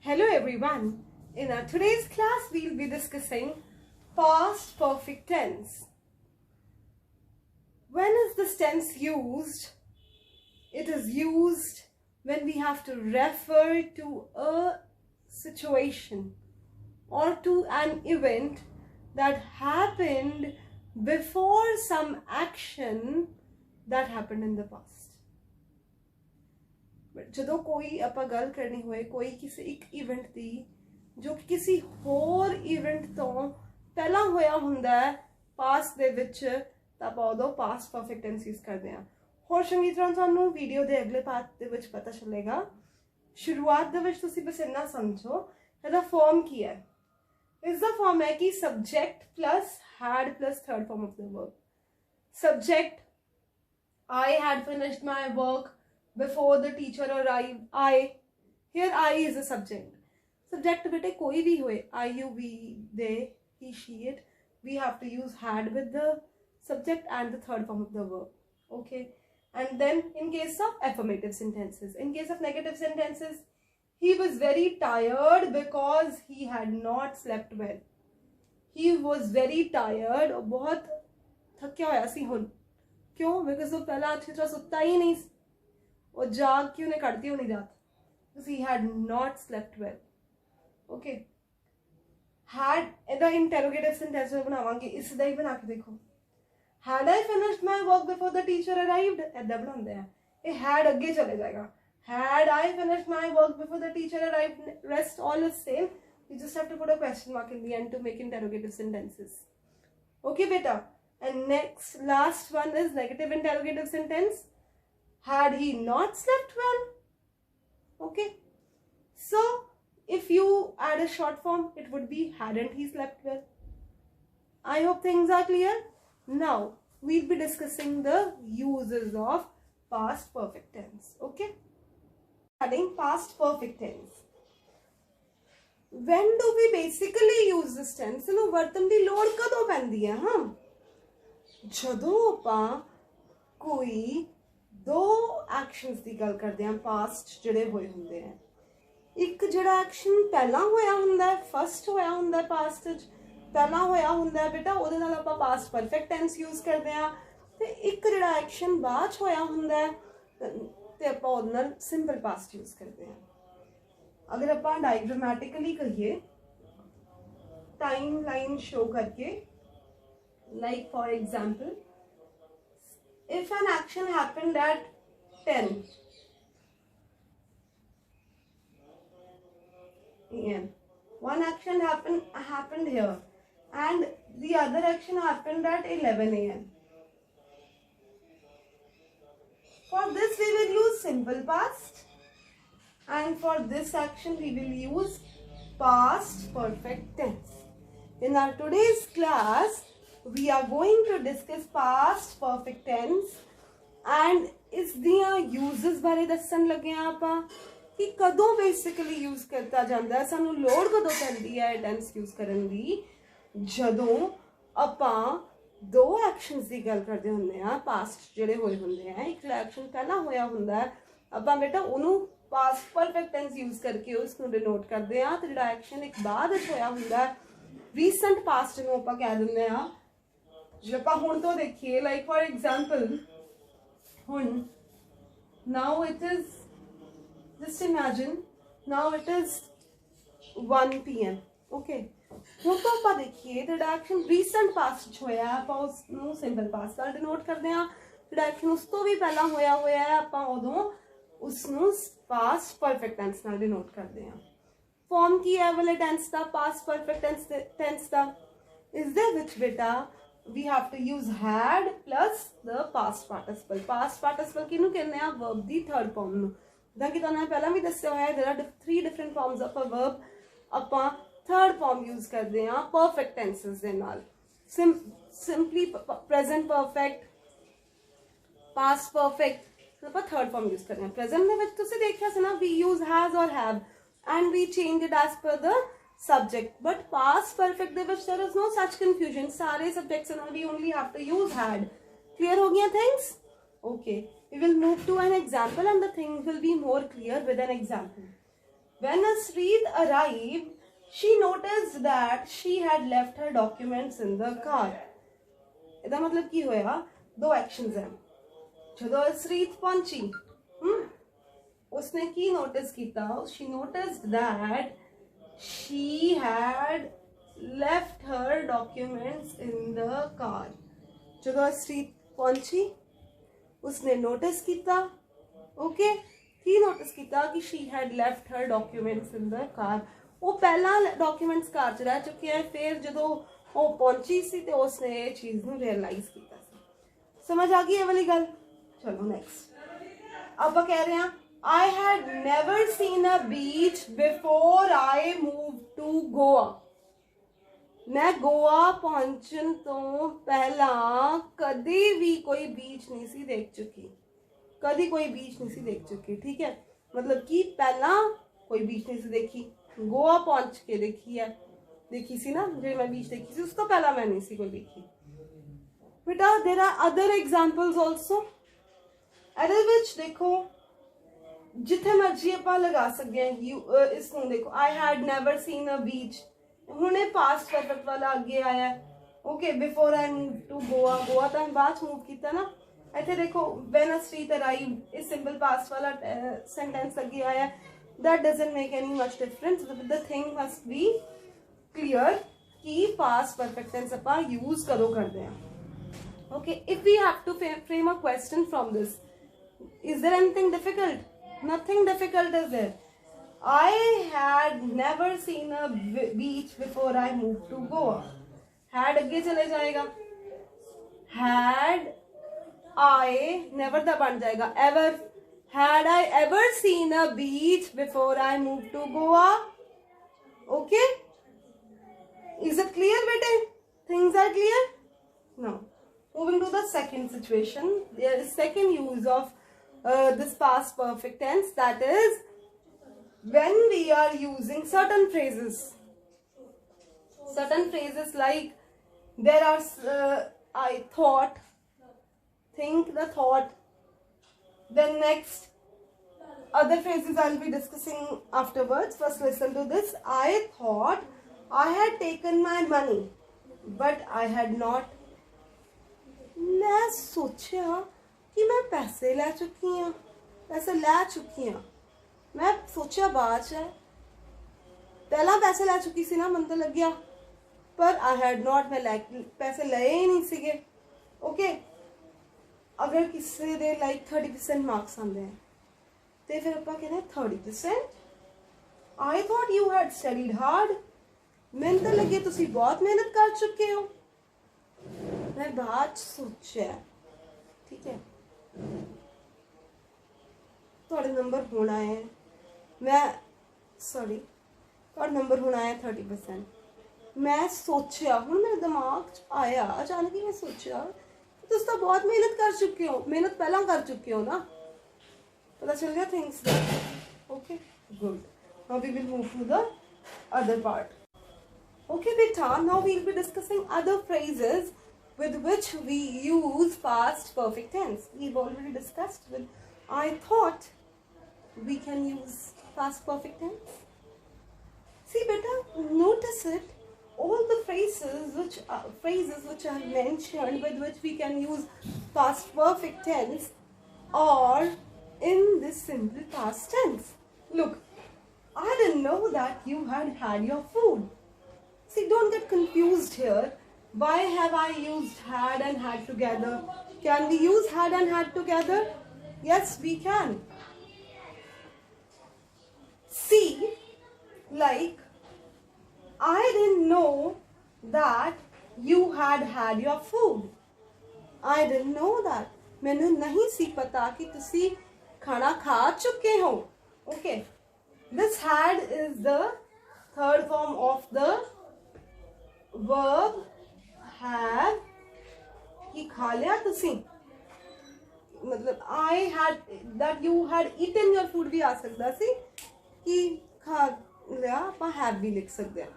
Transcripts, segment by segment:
Hello everyone. In our today's class, we'll be discussing past perfect tense. When is this tense used? It is used when we have to refer to a situation or to an event that happened before some action that happened in the past. ਜਦੋਂ ਕੋਈ ਆਪਾਂ ਗੱਲ ਕਰਨੀ ਹੋਏ ਕੋਈ ਕਿਸੇ ਇੱਕ event ਦੀ ਜੋ ਕਿ ਕਿਸੇ ਹੋਰ ਇਵੈਂਟ ਤੋਂ ਪਹਿਲਾਂ ਹੋਇਆ ਹੁੰਦਾ ਹੈ ਪਾਸਟ ਦੇ ਵਿੱਚ ਤਾਂ ਆਪਾਂ ਉਦੋਂ ਪਾਸਟ ਪਰਫੈਕਟ ਟੈਂਸ ਯੂਜ਼ ਕਰਦੇ ਹਾਂ। ਹੋਰ ਚੰਗੀ ਤਰ੍ਹਾਂ ਤੁਹਾਨੂੰ ਵੀਡੀਓ ਦੇ ਅਗਲੇ ਪਾਰਟ ਦੇ ਵਿੱਚ ਪਤਾ ਚੱਲੇਗਾ। ਸ਼ੁਰੂਆਤ ਦੇ ਵਿੱਚ ਤੁਸੀਂ ਬਸ ਇੰਨਾ ਸਮਝੋ ਇਹਦਾ ਫਾਰਮ ਕੀ ਹੈ। ਇਸ ਦਾ ਫਾਰਮ ਹੈ ਕਿ subject plus had plus third form of the verb. Subject, I had finished my work before the teacher arrived. Here I is a subject. Subject bete koi bhi hoye, I, you, we, they, he, she, it, we have to use had with the subject and the third form of the verb. Okay, and then in case of affirmative sentences, in case of negative sentences, he was very tired because he had not slept well. He was very tired, बहुत थक्या होया सी हुन क्यों? Because वो पहला अच्छी तरह सुता ही नहीं और जाग क्यों ने कटती होनी रात because he had not slept well. Okay, had ਇਹਦਾ interrogative sentence में बनावांगे ਇਸ ਦਾ ਹੀ ਬਣਾ ਕੇ ਦੇਖੋ। had I finished my work before the teacher arrived ऐदा बनाते हैं। ये had ਅੱਗੇ चले जाएगा। had I finished my work before the teacher arrived, rest all is same, you just have to put a question mark in the end to make interrogative sentences. Okay beta, and next last one is negative interrogative sentence. Had he not slept well? Okay, so if you add a short form, it would be hadn't he slept well. I hope things are clear. Now we'll be discussing the uses of past perfect tense. Okay, adding past perfect tense. When do we basically use this tense? You know, ਵਰਤਣ ਦੀ ਲੋੜ ਕਦੋਂ ਪੈਂਦੀ ਹੈ? ਜਦੋਂ ਆਪਾਂ ਕੋਈ ਦੋ actions ਦੀ ਗੱਲ ਕਰਦੇ ਹਾਂ ਪਾਸਟ ਜਿਹੜੇ ਹੋਏ ਹੁੰਦੇ ਆ। ਇੱਕ ਜਿਹੜਾ ਐਕਸ਼ਨ ਪਹਿਲਾਂ ਹੋਇਆ ਹੁੰਦਾ ਹੈ, ਫਸਟ ਹੋਇਆ ਹੁੰਦਾ ਹੈ ਪਾਸਟ ਵਿੱਚ, ਪਹਿਲਾਂ ਹੋਇਆ ਹੁੰਦਾ ਹੈ ਬੇਟਾ, ਉਹਦੇ ਨਾਲ ਆਪਾਂ ਪਾਸਟ ਪਰਫੈਕਟ ਟੈਂਸ ਯੂਜ਼ ਕਰਦੇ ਹਾਂ। ਤੇ ਇੱਕ ਜਿਹੜਾ ਐਕਸ਼ਨ ਬਾਅਦ 'ਚ ਹੋਇਆ ਹੁੰਦਾ ਹੈ ਤੇ ਆਪਾਂ ਉਹਦੇ ਨਾਲ ਸਿੰਪਲ ਪਾਸਟ ਯੂਜ਼ ਕਰਦੇ ਹਾਂ। अगर आप डायग्रामेटिकली कहिए टाइम लाइन शो करके, like for example if an action happened at 10 AM, one action happened here and the other action happened at 11 AM. For this we will use simple past. And for this action we will use past perfect tense. In our today's class we are going to discuss past perfect tense and is दियां uses बारे दसन लगे आपां कि कदों basically use करता जांदा है, सानू लोड़ कदों पैंदी है tense use करन दी जदों आपां दो actions दी गल करदे हुंदे आ past जिहड़े होए हुंदे आ। एक action पहला होया हुंदा है आपां बेटा ओनू पास्ट परफेक्ट टेंस यूज करके उसको डिनोट करते हैं तो जो एक्शन एक बाद होया हुंदा रीसेंट पास्ट नूं आपां कह दिंदे आ। जे आपां हुण तो देखिए लाइक फॉर एग्जांपल हुण now it is just imagine now it is 1 PM। Okay, हुण तो आपां देखिए जो एक्शन रीसेंट पास्ट होया आपां उसनूं सिंपल पास्ट नाल डिनोट करदे आ। जो एक्शन उस तो भी पहला होया होया है आपां उदों उसनूं पास्ट परफेक्ट टेंस नाल डिनोट करते हैं। फॉर्म की है वाले टेंस का पास्ट परफेक्ट टेंस का इस दे विच बेटा we have to use had plus the past participle. Past participle किनू कहने आ? वर्ब दी थर्ड फॉर्म नूं। जिद्दां कि तुहानूं पहला भी दस्सिया होया है, there are 3 different forms of a verb. आपां थर्ड फॉर्म यूज करते हैं परफेक्ट टेंसेस दे नाल। Simply present perfect, past perfect, third form use कर रहे हैं। प्रेजेंट में तुसीं देखिया सी ना वी यूज हैज और have and we change it as per the subject, but past perfect they which there is no such confusion. सारे सब्जेक्ट्स नाल we only have to use had. Clear हो गया things? Okay, we will move to an example and the things will be more clear with an example. When Asrit arrived, she noticed that she had left her documents in the car. ਇਹਦਾ ਮਤਲਬ ਕੀ ਹੋਇਆ? ਦੋ actions ਹੈ। ਜਦੋਂ ਅਸਰੀਤ ਪਹੁੰਚੀ, उसने की notice किया? She noticed that she had left her documents in the car. जब स्ट्रीट पहुंची उसने नोटिस किया, ओके, की नोटिस किया कि she had left her documents in the car. वो पहला डॉक्यूमेंट्स कार च रह चुके हैं, फिर जो वो पहुंची सी ते उसने ये चीज नू रियलाइज किया। समझ आ गई ये वाली गल? चलो नेक्स्ट। अब कह रहे हैं I had never seen a beach before I moved to Goa. मैं गोवा पहुंचन तो पहला कभी भी कोई बीच नहीं सी देख चुकी, कभी कोई बीच नहीं सी देख चुकी। ठीक है, मतलब कि पहला कोई बीच नहीं सी देखी, गोवा पहुंच के देखी है, देखी सी ना जो मैं बीच देखी सी, उसको पहला मैं नहीं सी कोई देखी। बेटा there are other examples also, एडल विच देखो जिथे मर्जी ਆਪਾਂ लगा सकते हैं। इसको देखो, I had never seen a beach, ਹੁਣੇ पास्ट परफेक्ट वाला आगे आया है। Okay, before I move to Goa, Goa तो हम बाद मूव किया ना। इतने देखो व्हेन अस्रीत अराइव्ड, इस सिंपल पास्ट वाला सेंटेंस आगे आया है। That doesn't make any much difference, the thing must be clear कि पास्ट परफेक्ट टेंस ਆਪਾਂ यूज कदों करते हैं। Okay, if we have to frame a question from this, is there anything difficult? Nothing difficult is there. I had never seen a beach before I moved to Goa. Had आगे चले जाएगा, had I never दा बन जाएगा ever. Had I ever seen a beach before I moved to Goa? Okay, is it clear bete? Things are clear? No. Moving to the second situation, there is second use of this past perfect tense, that is when we are using certain phrases like there are I thought, think, the thought. Then next other phrases I'll be discussing afterwards. First listen to this. I thought I had taken my money but I had not. मैं सोचा कि मैं पैसे ले चुकी हूँ, पैसे ले चुकी हूँ। मैं सोचा बाद है, पहला पैसे ले चुकी सी ना, मन तो लग गया, पर आई हैड नॉट, मैं पैसे ले ही नहीं सीगे। ओके, अगर किसी दे लाइक 30% मार्क्स आते हैं तो फिर आप कहते हैं 30%। I thought you had studied hard, मैंने तो लगे तुसी बहुत मेहनत कर चुके हो, मैं बात सोचा। ठीक है, थोड़े नंबर होना है, मैं सॉरी थोड़ा नंबर होना है 30%। मैं सोचा, हूँ मेरे दिमाग आया अचानक ही, मैं सोचा तुम तो बहुत मेहनत कर चुके हो, मेहनत पहला कर चुके हो ना, पता चल गया things. Okay good, now we will move to the other part. Okay बेटा, now we will be discussing other phrases with which we use past perfect tense. We've already discussed with I thought we can use past perfect tense. See beta, notice it, all the phrases which are mentioned with which we can use past perfect tense are in this simple past tense. Look, I didn't know that you had your food. See, don't get confused here. Why have I used had and had together? Can we use had and had together? Yes, we can. See, like, I didn't know that you had your food. I didn't know that. मैंने नहीं सी पता कि तुसी खाना खा चुके हो. Okay. This had is the third form of the verb have, कि खा लिया तुसी, मतलब I had that you had eaten your food भी आ सकता सी, कि खा लिया आप have भी लिख सकते हैं।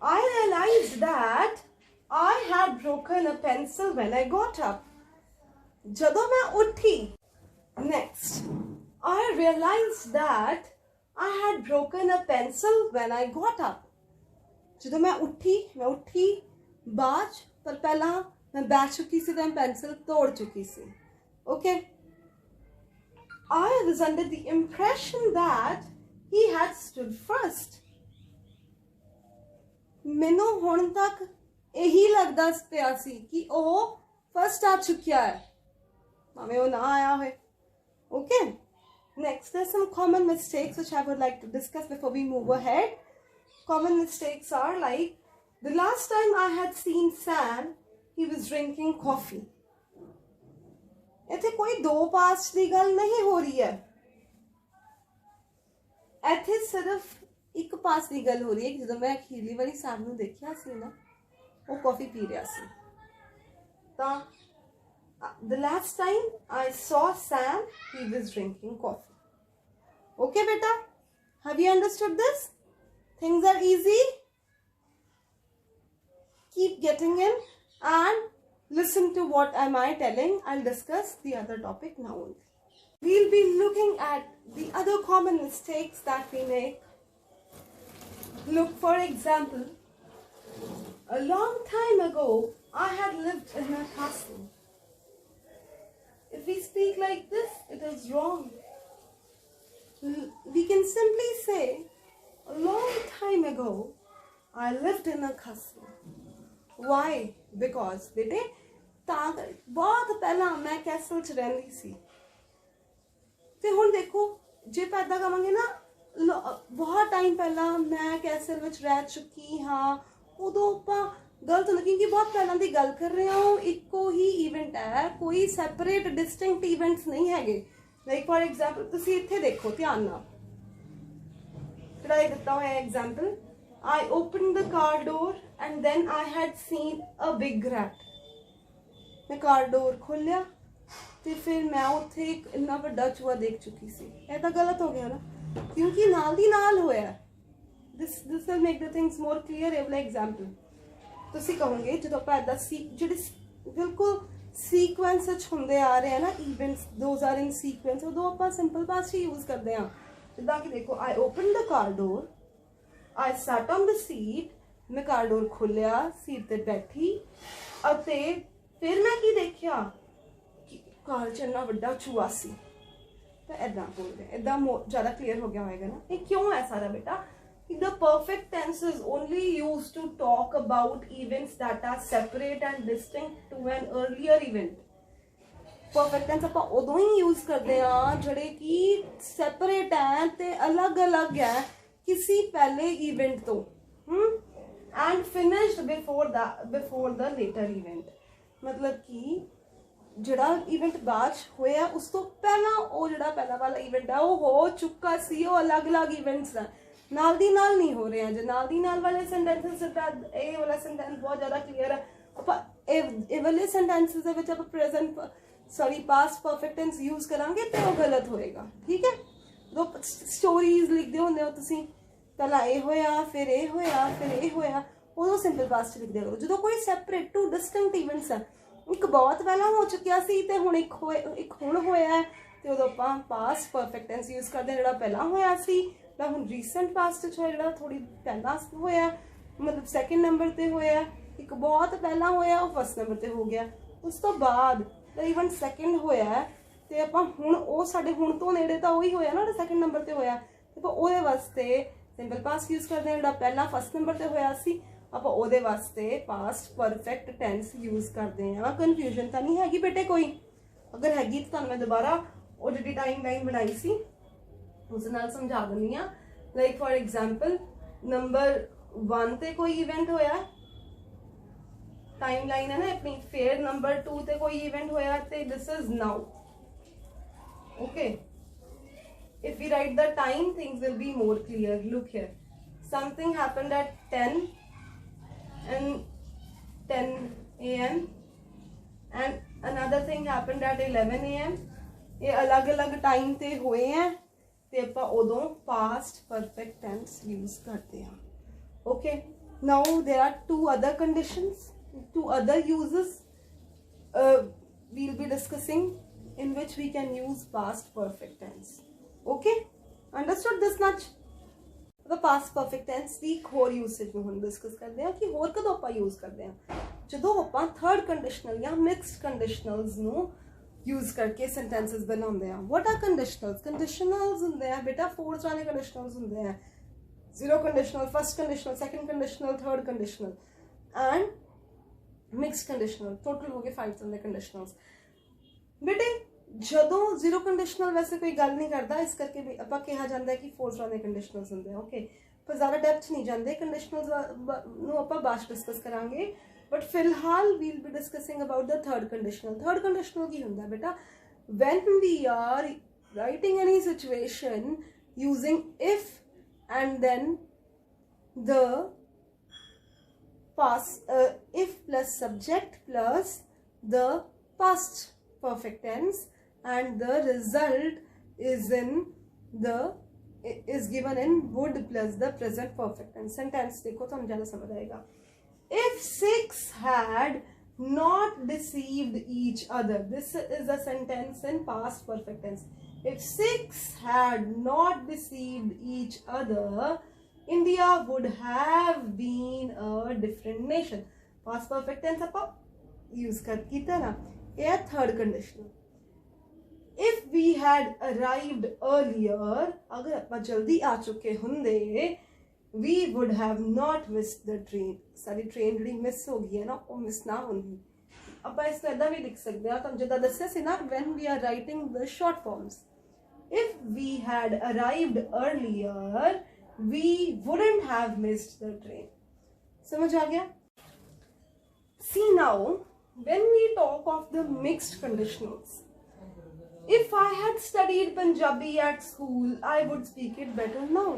I realized that I had broken a pencil when I got up. जदों मैं उठी, next I realized that I had broken a pencil when I got up. ਜਦੋਂ ਮੈਂ ਉੱਠੀ ਬਾਅਦ ਪਰ ਪਹਿਲਾਂ ਮੈਂ ਬੈਠ ਚੁੱਕੀ ਸੀ ਤਾਂ ਪੈਨਸਿਲ ਤੋੜ ਚੁੱਕੀ ਸੀ. Okay. I was under the impression that he had stood first. ਮੈਨੂੰ ਹੁਣ ਤੱਕ ਇਹੀ ਲੱਗਦਾ ਪਿਆ ਸੀ ਕਿ ਉਹ ਫਸਟ ਆ ਚੁੱਕਿਆ ਹੈ ਭਾਵੇਂ ਉਹ ਨਾ ਆਇਆ ਹੋਏ. Okay. Next, there's some common mistakes which I would like to discuss before we move ahead. Common mistakes are like, the last time I had seen Sam, he was drinking coffee. ਇੱਥੇ ਕੋਈ ਦੋ ਪਾਸ ਦੀ ਗੱਲ ਨਹੀਂ ਹੋ ਰਹੀ ਹੈ. ਇੱਥੇ ਸਿਰਫ ਇੱਕ ਪਾਸ ਦੀ ਗੱਲ ਹੋ ਰਹੀ ਹੈ. ਜਦੋਂ ਮੈਂ ਅਖੀਰਲੀ ਵਾਰੀ ਸੈਮ ਨੂੰ ਦੇਖਿਆ ਸੀ ਨਾ, ਉਹ ਕਾਫੀ ਪੀ ਰਿਹਾ ਸੀ. ਤਾਂ the last time I saw Sam, he was drinking coffee. Okay, beta? Have you understood this? Things are easy. Keep getting in and listen to what am I telling. I'll discuss the other topic now only. We'll be looking at the other common mistakes that we make. Look, for example, a long time ago, I had lived in a castle. If we speak like this, it is wrong. We can simply say, a long time ago, I lived in a castle. Why? Because, bete, बहुत पहला मैं castle च रहंदी सी. ते हुण देखो, जे पैदा कवांगे ना, बहुत टाइम पहला मैं कैसल विच रह चुकी हाँ, उदों आपां गलत होंदा क्योंकि बहुत पहला दी गल कर रहे हो. इक्को ही इवेंट है, कोई सैपरेट डिस्टिंक्ट इवेंट्स नहीं हैगे. लाइक फॉर एग्जाम्पल तुसी इत्थे देखो ध्यान नाल, ਜਿਹੜਾ ਦਿੱਤਾ ਹੋਇਆ example, I opened the car door and then I had seen a big rat. मैं कार डोर खोलिया ਤੇ ਫਿਰ ਮੈਂ ਉੱਥੇ ਇੱਕ ਇੰਨਾ ਵੱਡਾ ਚੂਹਾ ਦੇਖ ਚੁੱਕੀ ਸੀ. ਇਹ ਤਾਂ ਗਲਤ ਹੋ ਗਿਆ ਨਾ, ਕਿਉਂਕਿ ਨਾਲ ਦੀ ਨਾਲ ਹੋਇਆ. This will make the things more clear. ਇਹ ਵਾਲਾ एग्जाम्पल ਤੁਸੀਂ ਕਹੋਗੇ ਜਦੋਂ ਆਪਾਂ ਇਦਾਂ ਜਿਹੜੇ ਬਿਲਕੁਲ ਸੀਕੁਐਂਸ ਵਿੱਚ ਹੁੰਦੇ ਆ ਰਹੇ ਆ ਨਾ events, those are in sequence, ਉਦੋਂ ਆਪਾਂ ਸਿੰਪਲ ਪਾਸਟ ਹੀ ਯੂਜ਼ ਕਰਦੇ ਹਾਂ. ਜਿੱਦਾਂ ਕਿ ਦੇਖੋ, I opened the car door, I sat on the seat, ਮੈਂ ਕਾਰ ਡੋਰ ਖੋਲਿਆ, ਸੀਟ ਤੇ ਬੈਠੀ ਅਤੇ ਫਿਰ ਮੈਂ ਕੀ ਦੇਖਿਆ ਕਿ ਕਾਰ 'ਚ ਇੰਨਾ ਵੱਡਾ ਚੂਹਾ ਸੀ. ਤਾਂ ਇੱਦਾਂ ਬੋਲਦੇ, ਇੱਦਾਂ ਜ਼ਿਆਦਾ ਕਲੀਅਰ ਹੋ ਗਿਆ ਹੋਏਗਾ ਨਾ. ਇਹ ਕਿਉਂ ਹੈ ਸਾਰਾ ਬੇਟਾ? The perfect tense is only used to talk about events that are separate and distinct to an earlier event. Perfect tense ਆਪਾਂ ਉਦੋਂ ਹੀ use ਕਰਦੇ ਹਾਂ ਜਿਹੜੇ ਕਿ separate ਹੈ ਤੇ ਅਲੱਗ-ਅਲੱਗ ਹੈ ਕਿਸੇ ਪਹਿਲੇ event ਤੋਂ, and finished before the later event. ਮਤਲਬ ਕਿ ਜਿਹੜਾ ਇਵੈਂਟ ਬਾਅਦ ਹੋਇਆ ਉਸ ਤੋਂ ਪਹਿਲਾਂ ਉਹ ਜਿਹੜਾ ਪਹਿਲਾ ਵਾਲਾ ਇਵੈਂਟ ਹੈ ਉਹ ਹੋ ਚੁੱਕਾ ਸੀ. ਉਹ ਅਲੱਗ-ਅਲੱਗ ਇਵੈਂਟਸ ਹੈ, ਨਾਲ ਦੀ ਨਾਲ ਨਹੀਂ ਹੋ ਰਹੇ ਆ. ਜੇ ਨਾਲ ਦੀ ਨਾਲ ਵਾਲੇ ਸੈਂਟੈਂਸਸ ਇਹ ਵਾਲਾ ਸੈਂਟੈਂਸ ਬਹੁਤ ਜ਼ਿਆਦਾ ਕਲੀਅਰ ਹੈ. ਆਪਾਂ ਇਹ ਵਾਲੇ ਸੈਂਟੈਂਸਸ ਦੇ ਵਿੱਚ ਆਪਾਂ ਪਾਸਟ ਪਰਫੈਕਟ ਟੈਂਸ ਯੂਜ਼ ਕਰਾਂਗੇ ਤੇ ਉਹ ਗਲਤ ਹੋਏਗਾ. ਠੀਕ ਹੈ? ਜਦੋਂ ਸਟੋਰੀਜ਼ ਲਿਖਦੇ ਹੁੰਦੇ ਹੋ ਤੁਸੀਂ, ਪਹਿਲਾਂ ਇਹ ਹੋਇਆ, ਫਿਰ ਇਹ ਹੋਇਆ, ਫਿਰ ਇਹ ਹੋਇਆ, ਉਦੋਂ ਸਿੰਪਲ ਪਾਸਟ ਲਿਖਦੇ ਕਰੋ. ਜਦੋਂ ਕੋਈ ਸੈਪਰੇਟ ਟੂ ਡਿਸਟਿੰਕਟ ਇਵੈਂਟਸ ਹੈ, ਇੱਕ ਬਹੁਤ ਪਹਿਲਾਂ ਹੋ ਚੁੱਕਿਆ ਸੀ ਤੇ ਹੁਣ ਇੱਕ ਹੁਣ ਹੋਇਆ ਤੇ ਉਦੋਂ ਆਪਾਂ ਪਾਸਟ ਪਰਫੈਕਟ ਟੈਂਸ ਯੂਜ਼ ਕਰਦੇ. ਜਿਹੜਾ ਪਹਿਲਾਂ ਹੋਇਆ ਸੀ ਤਾਂ ਹੁਣ ਰੀਸੈਂਟ ਪਾਸਟ 'ਚ ਹੋਇਆ, ਜਿਹੜਾ ਥੋੜੀ ਪਹਿਲਾਂ ਹੋਇਆ ਮਤਲਬ ਸੈਕਿੰਡ ਨੰਬਰ ਤੇ ਹੋਇਆ. ਇੱਕ ਬਹੁਤ ਪਹਿਲਾਂ ਹੋਇਆ ਉਹ ਫਸਟ ਨੰਬਰ ਤੇ ਹੋ ਗਿਆ. ਉਸ ਤੋਂ ਬਾਅਦ ਇਵਨ ਸੈਕਿੰਡ ਹੋਇਆ ਤੇ ਆਪਾਂ ਹੁਣ ਉਹ ਸਾਡੇ ਹੁਣ ਤੋਂ ਨੇੜੇ ਤਾਂ ਉਹੀ ਹੋਇਆ ਨਾ ਜਿਹੜਾ ਸੈਕਿੰਡ ਨੰਬਰ ਤੇ ਹੋਇਆ, ਤੇ ਆਪਾਂ ਉਹਦੇ ਵਾਸਤੇ ਸਿੰਪਲ ਪਾਸਟ ਯੂਜ਼ ਕਰਦੇ ਹਾਂ. ਜਿਹੜਾ ਪਹਿਲਾਂ ਫਸਟ ਨੰਬਰ ਤੇ ਹੋਇਆ ਸੀ ਆਪਾਂ ਉਹਦੇ ਵਾਸਤੇ ਪਾਸਟ ਪਰਫੈਕਟ ਟੈਂਸ ਯੂਜ਼ ਕਰਦੇ ਹਾਂ. ਕਨਫਿਊਜ਼ਨ ਤਾਂ ਨਹੀਂ ਹੈਗੀ ਬੇਟੇ ਕੋਈ? ਅਗਰ ਹੈਗੀ ਤਾਂ ਤੁਹਾਨੂੰ ਮੈਂ ਦੁਬਾਰਾ ਉਹ ਜਿਹੜੀ ਟਾਈਮ ਲਾਈਨ ਬਣਾਈ ਸੀ ਉਸ ਨਾਲ ਸਮਝਾ ਦਿੰਦੀ ਹਾਂ. ਲਾਈਕ ਫॉर एग्जांपल ਨੰਬਰ 1 ਤੇ ਕੋਈ ਇਵੈਂਟ ਹੋਇਆ, टाइम लाइन है ना अपनी, फिर नंबर 2 ते कोई इवेंट होया ते this is now. Okay, if we write the time, things will be more clear. Look here, something happened at 10 a.m. and another thing happened at 11 a.m. ये अलग अलग टाइम ते होए हैं ते आपां उदों past perfect tense use करते हैं. Okay, now there are two other conditions, two other uses we'll be discussing in which we can use past perfect tense. Okay, understood this much? ਆਪਾਂ ਪਾਸਟ ਪਰਫੈਕਟ ਟੈਂਸ ਦੀ ਇੱਕ ਹੋਰ usage ਨੂੰ ਹੁਣ discuss ਕਰਦੇ ਹਾਂ ਕਿ ਹੋਰ ਕਦੋਂ ਆਪਾਂ ਯੂਜ਼ ਕਰਦੇ ਹਾਂ। ਜਦੋਂ ਆਪਾਂ ਥਰਡ ਕੰਡੀਸ਼ਨਲ ਜਾਂ ਮਿਕਸਡ ਕੰਡੀਸ਼ਨਲਸ ਨੂੰ यूज करके सेंटेंसेस बनाते हैं। What are conditionals? कंडीशनल्स होंगे हैं बेटा 4 तरह के कंडीशनल्स होंगे हैं, zero conditional, first conditional, second conditional, third conditional and mixed conditional. Total हो गए 5 तरह के कंडीशनल्स। बेटे ਜਦੋਂ जीरो कंडीशनल वैसे कोई गल नहीं करता, इस करके भी ਆਪਾਂ ਕਿਹਾ ਜਾਂਦਾ है कि 4 तरह के कंडीशनल्स होंगे हैं। ओके, पर ज़्यादा डेप्थ नहीं जाते, कंडीशनल्स ਨੂੰ ਆਪਾਂ ਬਾਅਦ डिस्कस करांगे, बट फिलहाल we'll be discussing about the third conditional. Third conditional की होंगे बेटा when we are writing any situation using if and then the past if plus subject plus the past perfect tense and the result is given in would plus the present perfect tense। sentence देखो तो हम ज़्यादा समझ आएगा। If 6 had not deceived each other, this is a sentence in past perfect tense। If 6 had not deceived each other, India would have been a different nation। past perfect tense ਆਪਾਂ use ਕੀਤਾ ना, ये third conditional। If we had arrived earlier, अगर ਆਪਾਂ जल्दी आ चुके होंगे, we would have not missed the train। सारी ट्रेन जी मिस हो गई है ना, वो मिस ना होगी। आप इसको इदा भी लिख सकते हैं, तो जिदा दस्या सी ना when we are writing the short forms। if we had arrived earlier we wouldn't have missed the train। समझ आ गया? See now when we talk of the mixed conditionals, if I had studied Punjabi at school I would speak it better now।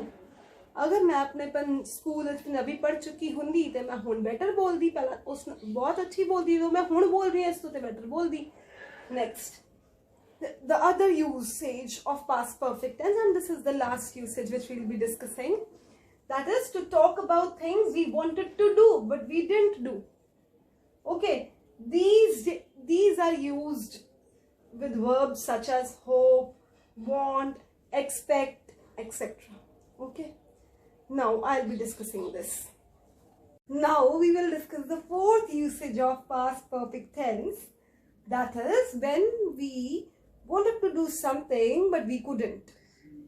अगर मैं अपने school Punjabi पढ़ चुकी होंगी तो मैं हुण बेटर बोलती, पहला उस बहुत अच्छी बोलती तो मैं हुण बोल रही हूँ इस तो बेटर बोलती। Next, the other usage of past perfect tense, and this is the last usage which we'll be discussing, that is to talk about things we wanted to do but we didn't do। okay, these are used with verbs such as hope, want, expect, etc। okay, now I'll be discussing this। now we will discuss the fourth usage of past perfect tense, that is when we wanted to do something but we couldn't।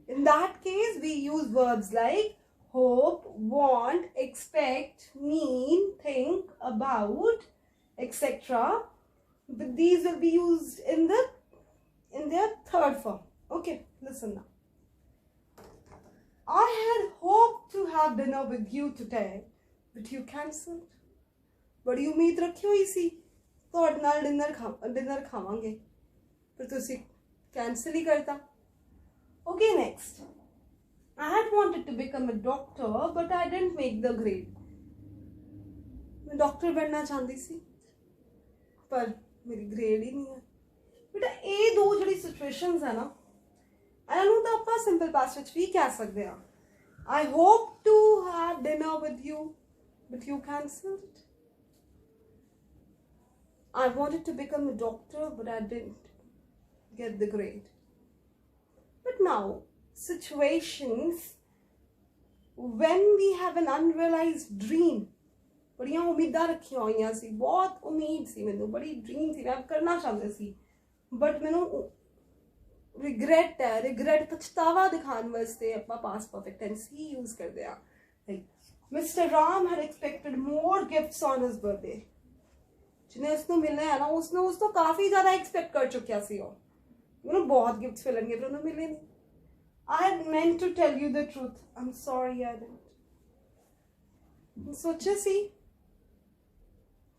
in that case we use verbs like hope, want, expect, mean, think, about, etc, but these will be used in their third form। okay, listen now। I had hoped to have dinner with you today but you cancelled। बड़ी उम्मीद रखी हुई सी ਤੁਹਾਡੇ ਨਾਲ dinner खावांगे पर तुसी cancel ही करता। okay, next, I had wanted to become a doctor but I didn't make the grade। मैं डॉक्टर बनना चाहती सी पर मेरी ग्रेड ही नहीं है। बेटा ये दो जी सिचुएशंस है ना, इन्हों तो आप सिंपल पास्ट विच भी कह सकते हैं। I hope to have dinner with you but you cancelled। I wanted to become a doctor but I didn't get the grade। but now situations when we have an unrealized dream, बड़ियां उम्मीदां रखियां हुई सी, बहुत उम्मीद सी मैनू, बड़ी dream थी, मैं करना चाहती सी बट मैनू रिग्रेट है, रिग्रेट पछतावा दिखाने वास्ते अपना पास्ट परफेक्ट टेंस ही यूज करते हैं। Like mister Ram had expected more gifts on his birthday. जिन्हें उसको मिलने है ना, उसने उसको काफी ज्यादा एक्सपेक्ट कर चुकिया सी, मैनू बहुत गिफ्ट्स मिलेंगे पर उन्हें मिले नहीं। I had meant to tell you the truth, I'm sorry I didn't। सोचा सी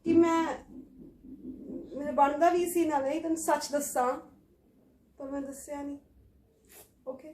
कि मेरे बनता भी सी ना नहीं तुम सच दसा पर मैं दसिया नहीं। ओके